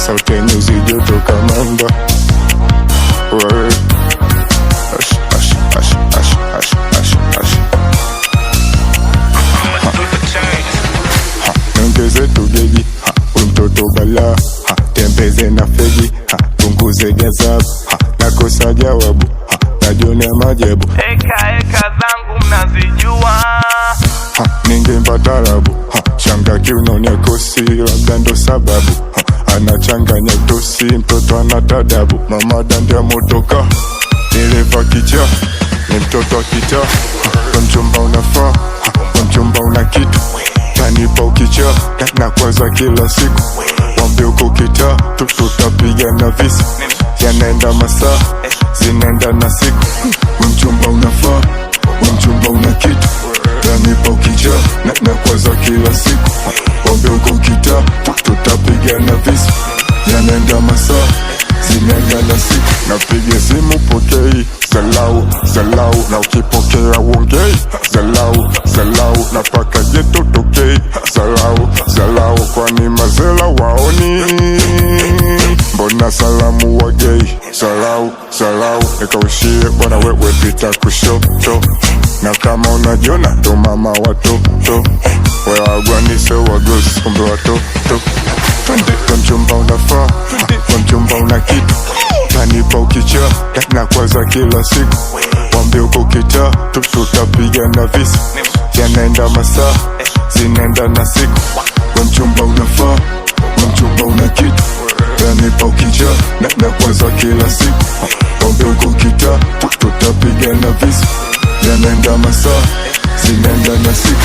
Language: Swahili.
sauti nyuzi joto kamanda. Word. Ash, ash, ash, ash, ash, ash, ash. Nongeze tugegi, mtoto bala, tembeze na fegi, punguze gazabu, nakosa jawabu, najionea majebu. Eka zangu mnazijua, ningempa tarabu, shanga kiunoni kosi, labda ndo sababu, anachanganya tosi, mtoto anatadabu. Mama dandia motoka, nileva kicha, ni mtoto wa kita. Kwa mchumba unafaa, kwa mchumba una kitu, tanipa ukicha, na kwaza kila siku. Wambi uko kita, tutapiga na visi, yanaenda masaa, zinaenda na siku. Mchumba unafaa, mchumba una kitu, tanipa ukicha, na kwaza kila siku. Wambi uko kita, tutapiga na visi, yanaenda masaa, zinaenda na siku. Napiga simu pokei, salau, salau, na ukipokea uongei, salau, salau, na paka geto tokei, salau, salau, kwani mazela waoni, mbona salamu wagei, salau, salau, nikaushie bwana wewe pita kushoto, na kama unajiona ndo mama watoto, wewe wagwanise wagosi kumbe watoto. Kwa mchumba unafaa, kwa mchumba una kitu, tanipa ukicha, na kwaza kila siku. Wambi uko kita, tutapiga na visi, yanaenda masaa, zinaenda na siku. Kwa mchumba unafaa, kwa mchumba una kitu, tanipa ukicha, na kwaza kila siku. Wambi uko kita, tutapiga na visi, yanaenda masaa, zinaenda na siku.